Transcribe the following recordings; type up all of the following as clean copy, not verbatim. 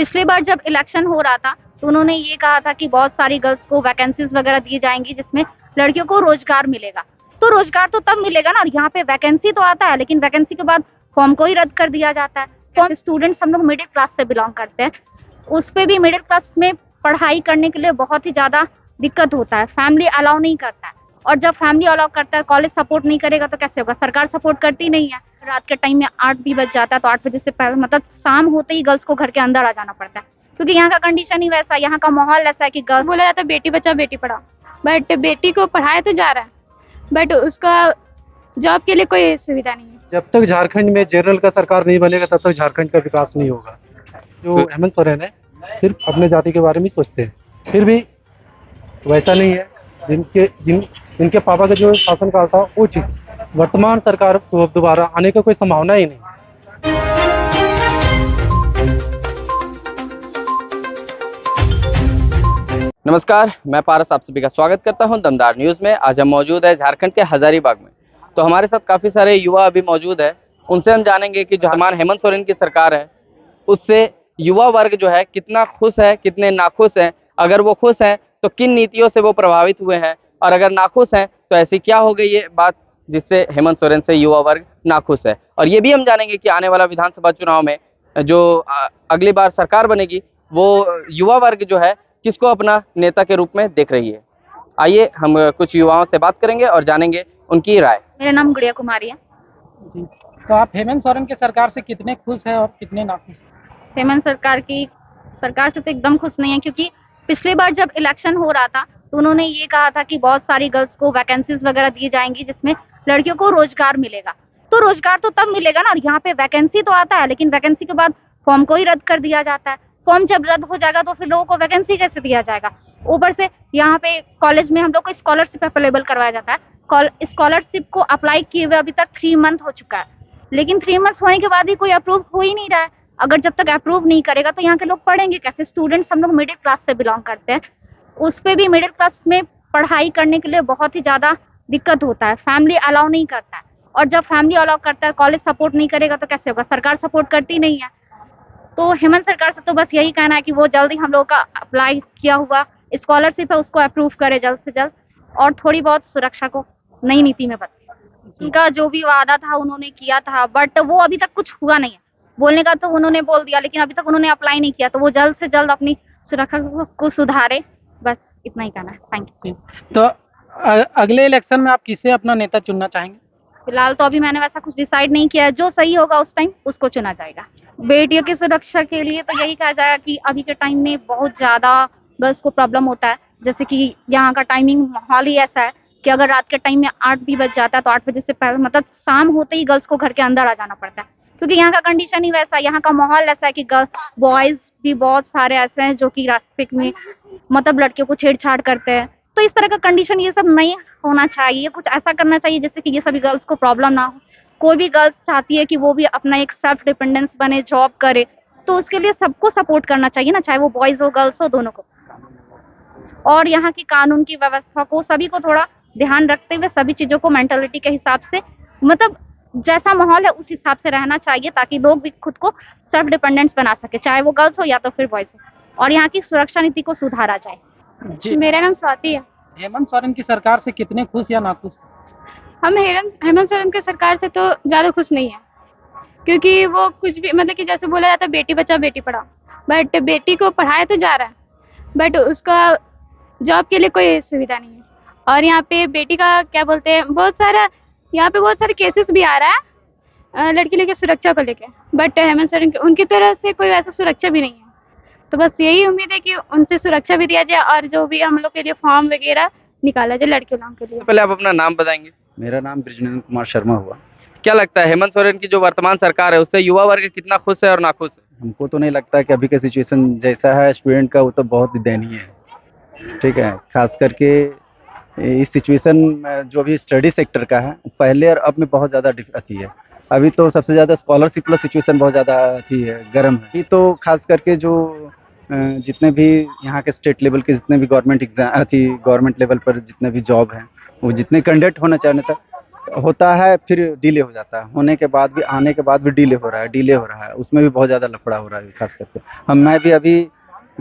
पिछली बार जब इलेक्शन हो रहा था तो उन्होंने ये कहा था कि बहुत सारी गर्ल्स को वैकेंसीज वगैरह दी जाएंगी जिसमें लड़कियों को रोजगार मिलेगा। तो रोजगार तो तब मिलेगा ना, यहाँ पे वैकेंसी तो आता है लेकिन वैकेंसी के बाद फॉर्म को ही रद्द कर दिया जाता है। फॉर्म स्टूडेंट्स हम लोग मिडिल क्लास से बिलोंग करते हैं, उस पे भी मिडिल क्लास में पढ़ाई करने के लिए बहुत ही ज्यादा दिक्कत होता है, फैमिली अलाउ नहीं करता है। और जब फैमिली अलाउ करता है, कॉलेज सपोर्ट नहीं करेगा तो कैसे होगा, सरकार सपोर्ट करती नहीं है। रात के टाइम में 8 भी बज जाता है तो 8 बजे से पहले मतलब शाम होते ही गर्ल्स को घर के अंदर आ जाना पड़ता है, क्योंकि यहाँ का कंडीशन ही वैसा, यहाँ का माहौल ऐसा है कि गर्ल्स बोला जाता है बेटी बचाओ बेटी पढ़ाओ, बट बेटी को पढ़ाया तो जा रहा है बट उसका जॉब के लिए कोई सुविधा नहीं है। जब तक झारखंड में जनरल का सरकार नहीं बनेगा तब तक झारखंड का विकास नहीं होगा। जो हेमंत सोरेन है सिर्फ अपने जाति के बारे में सोचते हैं, फिर भी वैसा नहीं है। जिनके पापा का जो शासनकाल था वो ठीक, वर्तमान सरकार को दोबारा आने का कोई संभावना ही नहीं। नमस्कार, मैं पारस आप सभी का स्वागत करता हूं दमदार न्यूज़ में। आज हम मौजूद है झारखंड के हजारीबाग में। तो हमारे साथ काफ़ी सारे युवा अभी मौजूद है, उनसे हम जानेंगे कि जो हमारे हेमंत सोरेन की सरकार है उससे युवा वर्ग जो है कितना खुश है, कितने नाखुश हैं। अगर वो खुश हैं तो किन नीतियों से वो प्रभावित हुए हैं, और अगर नाखुश हैं तो ऐसी क्या हो गई ये बात जिससे हेमंत सोरेन से युवा वर्ग नाखुश है। और ये भी हम जानेंगे कि आने वाला विधानसभा चुनाव में जो अगली बार सरकार बनेगी वो युवा वर्ग जो है किसको अपना नेता के रूप में देख रही है। आइए हम कुछ युवाओं से बात करेंगे और जानेंगे उनकी राय। मेरा नाम गुड़िया कुमारी है। जी, तो आप हेमंत सोरेन की सरकार से कितने खुश हैं और कितने नाखुश? हेमंत सरकार से तो एकदम खुश नहीं है, क्योंकि पिछली बार जब इलेक्शन हो रहा था तो उन्होंने ये कहा था कि बहुत सारी गर्ल्स को वैकेंसीज वगैरह दी जाएंगी जिसमें लड़कियों को रोजगार मिलेगा। तो रोजगार तो तब मिलेगा ना, यहाँ पे वैकेंसी तो आता है लेकिन वैकेंसी के बाद फॉर्म को ही रद्द कर दिया जाता है। फॉर्म जब रद्द हो जाएगा तो फिर लोगों को वैकेंसी कैसे दिया जाएगा। ऊपर से यहाँ पे कॉलेज में हम लोग को स्कॉलरशिप अवेलेबल करवाया जाता है। स्कॉलरशिप को अप्लाई किए हुए अभी तक 3 मंथ हो चुका है, लेकिन 3 मंथ होने के बाद भी कोई अप्रूव हो ही नहीं रहा है। अगर जब तक अप्रूव नहीं करेगा तो यहाँ के लोग पढ़ेंगे कैसे। स्टूडेंट्स हम लोग मिडिल क्लास से बिलोंग करते हैं, उस पे भी मिडिल क्लास में पढ़ाई करने के लिए बहुत ही ज्यादा दिक्कत होता है, फैमिली अलाउ नहीं करता है। और जब फैमिली अलाउ करता है, कॉलेज सपोर्ट नहीं करेगा तो कैसे होगा, सरकार सपोर्ट करती नहीं है। तो हेमंत सरकार से तो बस यही कहना है कि वो जल्दी हम लोगों का अप्लाई किया हुआ स्कॉलरशिप है उसको अप्रूव करे जल्द से जल्द, और थोड़ी बहुत सुरक्षा को नई नीति में बदले। उनका जो भी वादा था उन्होंने किया था, बट वो अभी तक कुछ हुआ नहीं है। बोलने का तो उन्होंने बोल दिया लेकिन अभी तक उन्होंने अप्लाई नहीं किया, तो वो जल्द से जल्द अपनी सुरक्षा को सुधारे, बस इतना ही कहना है। Thank you. तो अगले इलेक्शन में आप किसे अपना नेता चुनना चाहेंगे? फिलहाल तो अभी मैंने वैसा कुछ डिसाइड नहीं किया है, जो सही होगा उस टाइम उसको चुना जाएगा। बेटियों की सुरक्षा के लिए तो यही कहा जाएगा कि अभी के टाइम में बहुत ज्यादा गर्ल्स को प्रॉब्लम होता है, जैसे कि यहाँ का टाइमिंग माहौल ही ऐसा है कि अगर रात के टाइम में 8 भी बज जाता है तो 8 बजे से पहले मतलब शाम होते ही गर्ल्स को घर के अंदर आ जाना पड़ता है, क्योंकि यहाँ का कंडीशन ही वैसा, यहाँ का माहौल ऐसा है कि बॉयज भी बहुत सारे ऐसे हैं जो कि रास्ते में मतलब लड़कियों को छेड़छाड़ करते हैं। तो इस तरह का कंडीशन ये सब नहीं होना चाहिए, कुछ ऐसा करना चाहिए जिससे कि ये सभी गर्ल्स को प्रॉब्लम ना हो। कोई भी गर्ल्स चाहती है कि वो भी अपना एक सेल्फ डिपेंडेंस बने, जॉब करे, तो उसके लिए सबको सपोर्ट करना चाहिए ना, चाहे वो बॉयज हो गर्ल्स हो, दोनों को। और यहाँ की कानून की व्यवस्था को सभी को थोड़ा ध्यान रखते हुए सभी चीजों को मेंटालिटी के हिसाब से मतलब जैसा माहौल है उस हिसाब से रहना चाहिए, ताकि लोग भी खुद को सेल्फ डिपेंडेंस बना सके, चाहे वो गर्ल्स हो या तो फिर बॉयज हो। और यहाँ की सुरक्षा नीति को सुधारा जाए। जी, मेरा नाम स्वाति है। हेमंत सोरेन की सरकार से कितने खुश या नाखुश? हम हेमंत सोरेन की सरकार से तो ज़्यादा खुश नहीं है, क्योंकि वो कुछ भी मतलब कि जैसे बोला जाता है बेटी बचाओ बेटी पढ़ाओ, बट बेटी को पढ़ाया तो जा रहा है बट उसका जॉब के लिए कोई सुविधा नहीं है। और यहाँ पे बेटी का क्या बोलते हैं, यहाँ पे बहुत सारे केसेस भी आ रहा है लड़की लेके सुरक्षा को लेके, बट हेमंत सोरेन उनकी तरफ से कोई वैसा सुरक्षा भी नहीं है। तो बस यही उम्मीद है कि उनसे सुरक्षा भी दिया जाए और जो भी हम लोग के लिए फॉर्म वगैरह निकाला जाए लड़के लोगों के लिए। पहले आप अपना नाम बताएंगे। मेरा नाम ब्रिजनंदन कुमार शर्मा हुआ। क्या लगता है हेमंत सोरेन की जो वर्तमान सरकार है उससे युवा वर्ग कितना खुश है और नाखुश है? हमको तो नहीं लगता कि अभी का सिचुएशन जैसा है स्टूडेंट का वो तो बहुत ही दयनीय है, ठीक है। खास करके इस सिचुएशन में जो भी स्टडी सेक्टर का है पहले और अब में बहुत ज़्यादा अथी है। अभी तो सबसे ज़्यादा स्कॉलरशिप प्लस सिचुएशन बहुत ज़्यादा अथी है, गर्म है। ये तो खास करके जो जितने भी यहाँ के स्टेट लेवल के जितने भी गवर्नमेंट एग्जाम गवर्नमेंट लेवल पर जितने भी जॉब हैं वो जितने कैंडिडेट होना चाहिए था होता है फिर डिले हो जाता है, होने के बाद भी, आने के बाद भी डिले हो रहा है, उसमें भी बहुत ज़्यादा लफड़ा हो रहा है खास करके। मैं भी अभी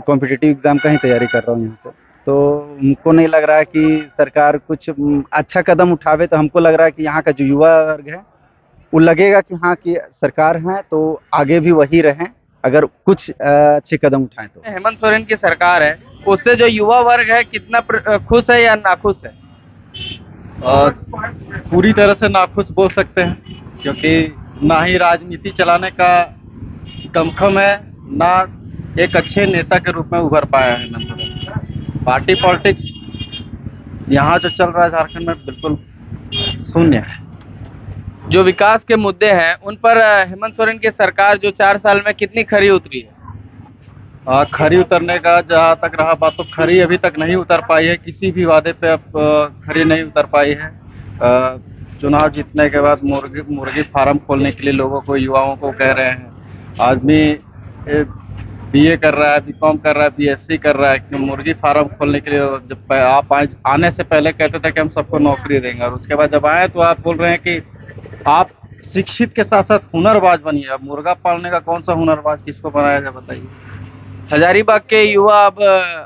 कॉम्पिटिटिव एग्ज़ाम का ही तैयारी कर रहा हूँ यहाँ से, तो हमको नहीं लग रहा है कि सरकार कुछ अच्छा कदम उठावे। तो हमको लग रहा है कि यहाँ का जो युवा वर्ग है वो लगेगा कि हाँ कि सरकार है तो आगे भी वही रहें, अगर कुछ अच्छे कदम उठाएं तो। हेमंत सोरेन की सरकार है, उससे जो युवा वर्ग है कितना खुश है या नाखुश है? और पूरी तरह से नाखुश बोल सकते हैं, क्योंकि ना ही राजनीति चलाने का दमखम है, ना एक अच्छे नेता के रूप में उभर पाया है हेमंत सोरेन। पार्टी पॉलिटिक्स यहाँ जो चल रहा है झारखंड में बिल्कुल शून्य है। जो विकास के मुद्दे हैं उन पर हेमंत सोरेन की सरकार जो 4 साल में कितनी खरी उतरी है? खरी उतरने का जहाँ तक रहा बात, तो खरी अभी तक नहीं उतर पाई है, किसी भी वादे पे अब खरी नहीं उतर पाई है। चुनाव जीतने के बाद मुर्गी फार्म खोलने के लिए लोगों को, युवाओं को कह रहे हैं। आदमी बीए कर रहा है, बीकॉम कर रहा है, बीएससी कर रहा है, कि मुर्गी फार्म खोलने के लिए जब आप आने से पहले कहते थे कि हम सबको नौकरी देंगे, और उसके बाद जब आए तो आप बोल रहे हैं कि आप शिक्षित के साथ साथ हुनरबाज बनिए। अब मुर्गा पालने का कौन सा हुनरबाज किसको बनाया जाए बताइए। हजारीबाग के युवा अब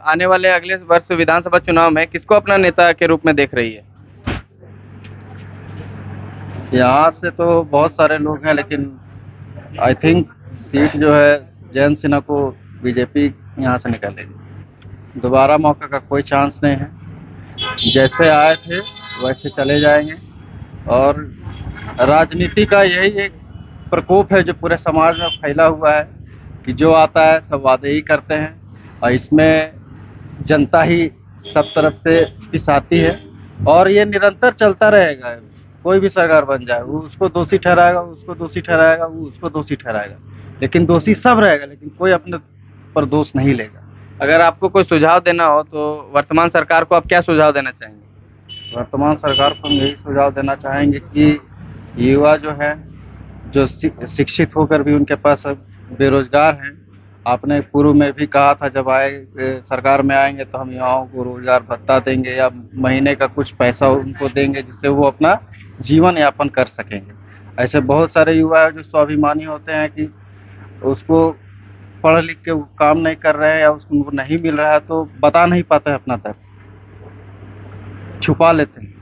आने वाले अगले वर्ष विधानसभा चुनाव में किसको अपना नेता के रूप में देख रही है? यहाँ से तो बहुत सारे लोग हैं, लेकिन आई थिंक सीट जो है जयंत सिन्हा को बीजेपी यहाँ से निकालेगी। दोबारा मौका का कोई चांस नहीं है, जैसे आए थे वैसे चले जाएंगे। और राजनीति का यही एक प्रकोप है जो पूरे समाज में फैला हुआ है, कि जो आता है सब वादे ही करते हैं, और इसमें जनता ही सब तरफ से पिसाती है, और ये निरंतर चलता रहेगा। कोई भी सरकार बन जाए, वो उसको दोषी ठहराएगा, उसको दोषी ठहराएगा, वो उसको दोषी ठहराएगा, लेकिन दोषी सब रहेगा, लेकिन कोई अपने पर दोष नहीं लेगा। अगर आपको कोई सुझाव देना हो तो वर्तमान सरकार को आप क्या सुझाव देना चाहेंगे? वर्तमान सरकार को हम यही सुझाव देना चाहेंगे कि युवा जो है, जो शिक्षित होकर भी उनके पास बेरोजगार हैं। आपने पूर्व में भी कहा था जब आए सरकार में आएंगे तो हम युवाओं को रोजगार भत्ता देंगे या महीने का कुछ पैसा उनको देंगे, जिससे वो अपना जीवन यापन कर सकेंगे। ऐसे बहुत सारे युवा हैं जो स्वाभिमानी होते हैं कि उसको पढ़ लिख के वो काम नहीं कर रहे हैं या उसको नहीं मिल रहा है तो बता नहीं पाते हैं अपना दर्द, छुपा लेते हैं।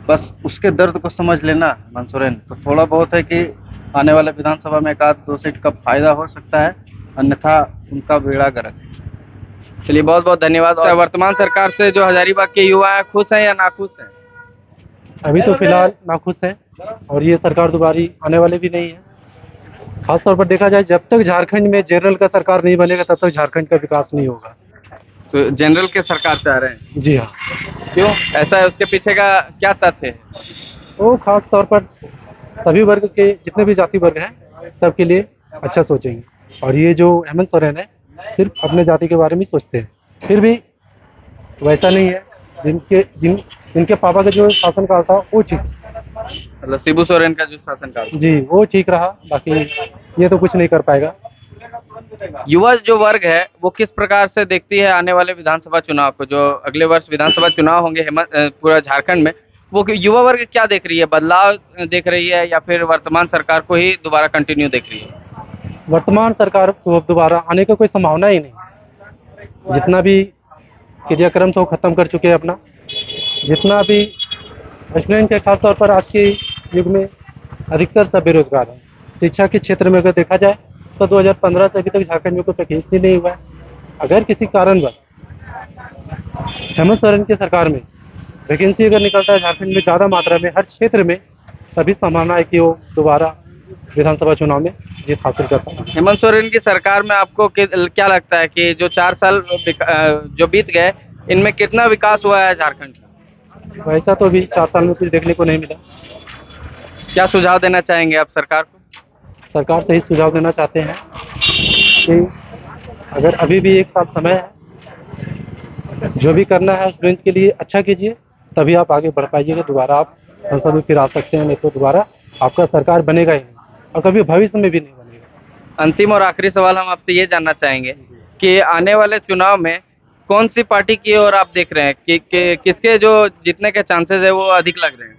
बस उसके दर्द को समझ लेना हेमंत सोरेन, तो थोड़ा बहुत है कि आने वाले विधानसभा में एक आध 2 सीट का फायदा हो सकता है, अन्यथा उनका बेड़ा गर्क है। चलिए, बहुत बहुत धन्यवाद। और वर्तमान सरकार से जो हजारीबाग के युवा हैं खुश हैं या नाखुश हैं? अभी तो फिलहाल नाखुश हैं, और ये सरकार दोबारा आने वाले भी नहीं है। खासतौर पर देखा जाए, जब तक झारखंड में जनरल का सरकार नहीं बनेगा तब तक झारखंड का विकास नहीं होगा। तो जनरल के सरकार चाह रहे हैं? जी हाँ। क्यों ऐसा है, उसके पीछे का क्या तथ्य है? वो खास तौर पर सभी वर्ग के, जितने भी जाति वर्ग हैं सबके लिए अच्छा सोचेंगे। और ये जो हेमंत सोरेन है सिर्फ अपने जाति के बारे में सोचते हैं, फिर भी वैसा नहीं है। जिनके पापा का जो शासनकाल था वो ठीक, मतलब शिबू सोरेन का जो शासनकाल, जी वो ठीक रहा, बाकी ये तो कुछ नहीं कर पाएगा। युवा जो वर्ग है वो किस प्रकार से देखती है आने वाले विधानसभा चुनाव को? जो अगले वर्ष विधानसभा चुनाव होंगे पूरा झारखंड में, वो युवा वर्ग क्या देख रही है? बदलाव देख रही है या फिर वर्तमान सरकार को ही दोबारा कंटिन्यू देख रही है? वर्तमान सरकार तो दोबारा आने का कोई संभावना ही नहीं। जितना भी क्रियाक्रम तो खत्म कर चुके हैं अपना। जितना भी स्टूडेंट है, खासतौर पर आज के युग में अधिकतर सब बेरोजगार हैं। शिक्षा के क्षेत्र में अगर देखा जाए तो 2015 से अभी तक झारखंड में कोई पैकेज ही नहीं हुआ है। अगर किसी कारणवश हेमंत सोरेन की सरकार में वैकेंसी अगर निकलता है झारखंड में ज़्यादा मात्रा में हर क्षेत्र में, तभी संभावना है कि वो दोबारा विधानसभा चुनाव में जीत हासिल कर पाए। हेमंत सोरेन की सरकार में आपको क्या लगता है कि जो 4 साल जो बीत गए, इनमें कितना विकास हुआ है झारखंड का? वैसा तो अभी 4 साल में कुछ देखने को नहीं मिला। क्या सुझाव देना चाहेंगे आप सरकार को? सरकार से ही सुझाव देना चाहते हैं कि अगर अभी भी 1 साल समय है, जो भी करना है स्टूडेंट के लिए अच्छा कीजिए, तभी आप आगे बढ़ पाइएगा। दोबारा आप संसद में फिर आ सकते हैं, नहीं तो दोबारा आपका सरकार बनेगा ही नहीं, और कभी भविष्य में भी नहीं बनेगा। अंतिम और आखिरी सवाल हम आपसे ये जानना चाहेंगे कि आने वाले चुनाव में कौन सी पार्टी की ओर आप देख रहे हैं कि किसके जो जीतने के चांसेस है वो अधिक लग रहे हैं?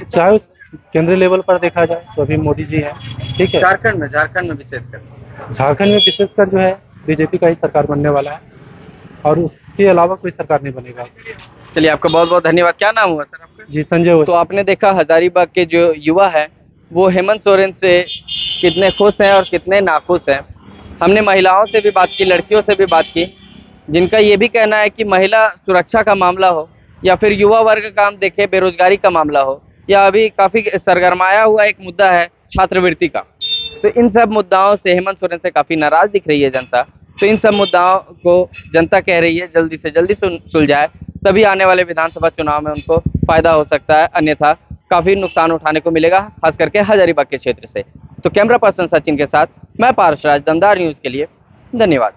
चाहे उस केंद्रीय लेवल पर देखा जाए तो अभी मोदी जी हैं, ठीक है। झारखंड में विशेषकर झारखंड में विशेषकर जो है बीजेपी का ही सरकार बनने वाला है और उसके अलावा कोई सरकार नहीं बनेगा। चलिए, आपका बहुत बहुत धन्यवाद। क्या नाम हुआ सर आपका? जी संजय ओझा। तो आपने देखा हजारीबाग के जो युवा है वो हेमंत सोरेन से कितने खुश हैं और कितने नाखुश हैं। हमने महिलाओं से भी बात की, लड़कियों से भी बात की, जिनका ये भी कहना है कि महिला सुरक्षा का मामला हो या फिर युवा वर्ग का हम देखें बेरोजगारी का मामला हो या अभी काफ़ी सरगरमाया हुआ एक मुद्दा है छात्रवृत्ति का, तो इन सब मुद्दाओं से हेमंत सोरेन से काफ़ी नाराज दिख रही है जनता। तो इन सब मुद्दाओं को जनता कह रही है जल्दी से जल्दी सुलझाए, तभी आने वाले विधानसभा चुनाव में उनको फायदा हो सकता है, अन्यथा काफ़ी नुकसान उठाने को मिलेगा, खास करके हजारीबाग के क्षेत्र से। तो कैमरा पर्सन सचिन के साथ मैं पारस राज, दमदार न्यूज़ के लिए धन्यवाद।